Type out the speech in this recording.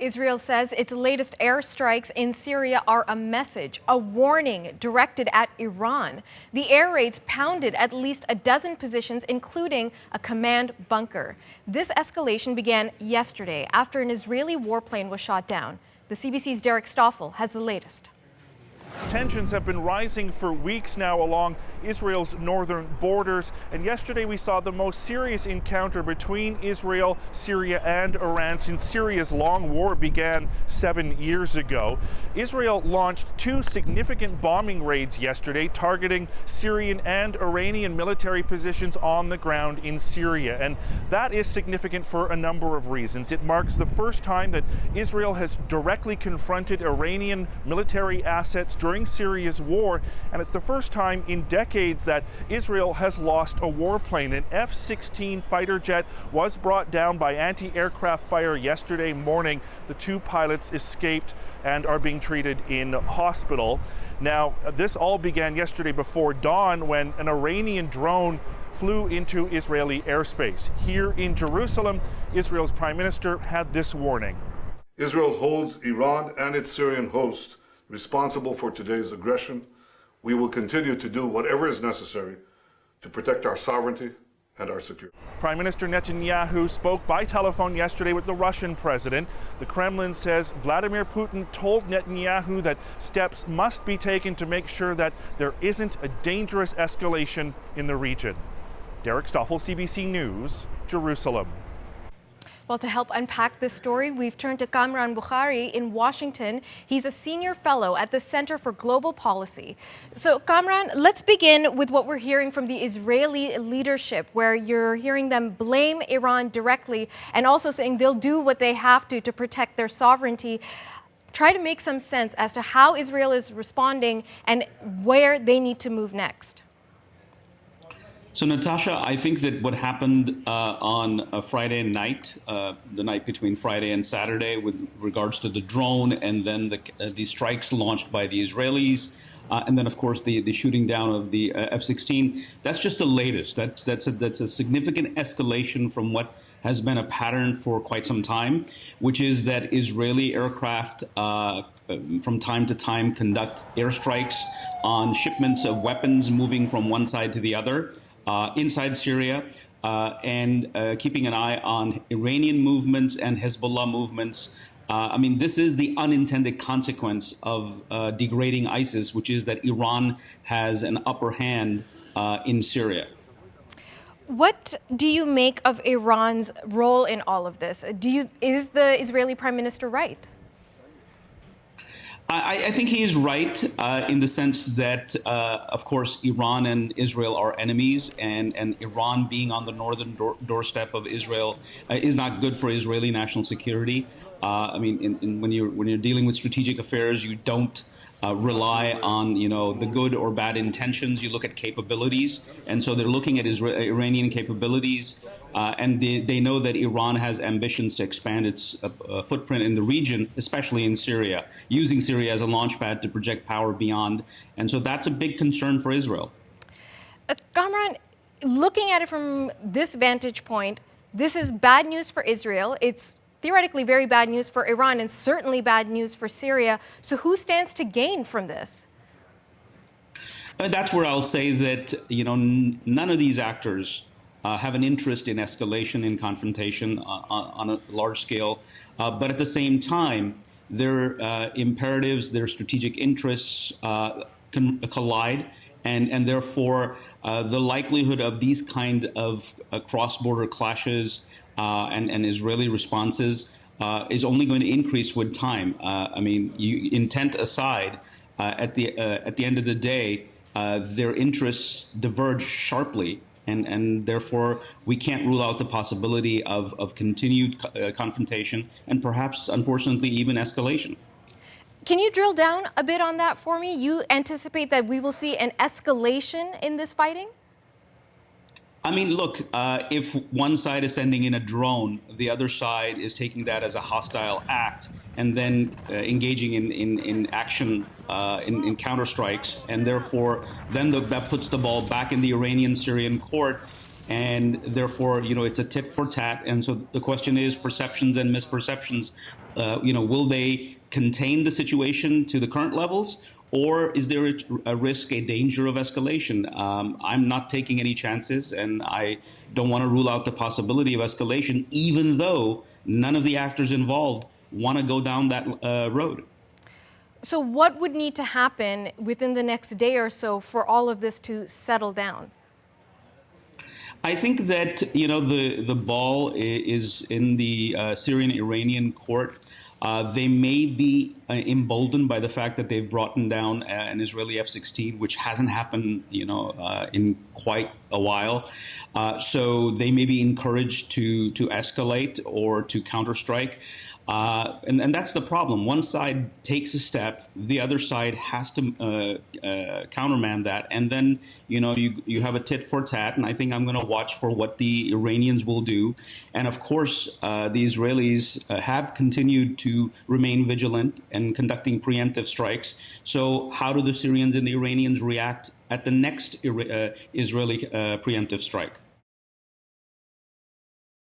Israel says its latest airstrikes in Syria are a message, a warning directed at Iran. The air raids pounded at least a dozen positions, including a command bunker. This escalation began yesterday after an Israeli warplane was shot down. The CBC's Derek Stoffel has the latest. Tensions have been rising for weeks now along Israel's northern borders, and yesterday we saw the most serious encounter between Israel, Syria, and Iran since Syria's long war began 7 years ago. Israel launched 2 significant bombing raids yesterday, targeting Syrian and Iranian military positions on the ground in Syria, and that is significant for a number of reasons. It marks the first time that Israel has directly confronted Iranian military assets during Syria's war, and it's the first time in decades that Israel has lost a warplane. An F-16 fighter jet was brought down by anti-aircraft fire yesterday morning. The 2 pilots escaped and are being treated in hospital. Now, this all began yesterday before dawn when an Iranian drone flew into Israeli airspace. Here in Jerusalem, Israel's Prime Minister had this warning. Israel holds Iran and its Syrian host responsible for today's aggression. We will continue to do whatever is necessary to protect our sovereignty and our security. Prime Minister Netanyahu spoke by telephone yesterday with the Russian president. The Kremlin says Vladimir Putin told Netanyahu that steps must be taken to make sure that there isn't a dangerous escalation in the region. Derek Stoffel, CBC News, Jerusalem. Well, to help unpack this story, we've turned to Kamran Bukhari in Washington. He's a senior fellow at the Center for Global Policy. So, Kamran, let's begin with what we're hearing from the Israeli leadership, where you're hearing them blame Iran directly and also saying they'll do what they have to protect their sovereignty. Try to make some sense as to how Israel is responding and where they need to move next. So, Natasha, I think that what happened on a Friday night, the night between Friday and Saturday, with regards to the drone and then the strikes launched by the Israelis, and then, of course, the shooting down of the F-16, that's just the latest. That's a significant escalation from what has been a pattern for quite some time, which is that Israeli aircraft from time to time conduct airstrikes on shipments of weapons moving from one side to the other. Inside Syria, and keeping an eye on Iranian movements and Hezbollah movements. I mean, this is the unintended consequence of degrading ISIS, which is that Iran has an upper hand in Syria. What do you make of Iran's role in all of this? Is the Israeli Prime Minister right? I think he is right in the sense that, of course, Iran and Israel are enemies, and Iran being on the northern doorstep of Israel is not good for Israeli national security. I mean, when you're dealing with strategic affairs, you don't rely on the good or bad intentions. You look at capabilities, and so they're looking at Iranian capabilities. And they know that Iran has ambitions to expand its footprint in the region, especially in Syria, using Syria as a launchpad to project power beyond. And so that's a big concern for Israel. Kamran, looking at it from this vantage point, this is bad news for Israel. It's theoretically very bad news for Iran and certainly bad news for Syria. So who stands to gain from this? That's where I'll say that, none of these actors have an interest in escalation and confrontation on a large scale. But at the same time, their imperatives, their strategic interests can collide. And therefore, the likelihood of these kind of cross-border clashes and Israeli responses is only going to increase with time. I mean, intent aside, at the end of the day, their interests diverge sharply. And therefore, we can't rule out the possibility of continued confrontation and perhaps, unfortunately, even escalation. Can you drill down a bit on that for me? You anticipate that we will see an escalation in this fighting? I mean, look, if one side is sending in a drone, the other side is taking that as a hostile act and then engaging in action, in counterstrikes, and therefore then that puts the ball back in the Iranian-Syrian court. and therefore, it's a tit for tat. And so the question is perceptions and misperceptions. Will they contain the situation to the current levels, or is there a risk, a danger of escalation? I'm not taking any chances, and I don't want to rule out the possibility of escalation, even though none of the actors involved want to go down that road. So what would need to happen within the next day or so for all of this to settle down? I think that, the ball is in the Syrian-Iranian court. They may be emboldened by the fact that they've brought down an Israeli F-16, which hasn't happened, in quite a while. So they may be encouraged to escalate or to counterstrike. And that's the problem. One side takes a step, the other side has to countermand that, and then you have a tit for tat. And I think I'm going to watch for what the Iranians will do. And of course, the Israelis have continued to remain vigilant and conducting preemptive strikes. So how do the Syrians and the Iranians react at the next Israeli preemptive strike?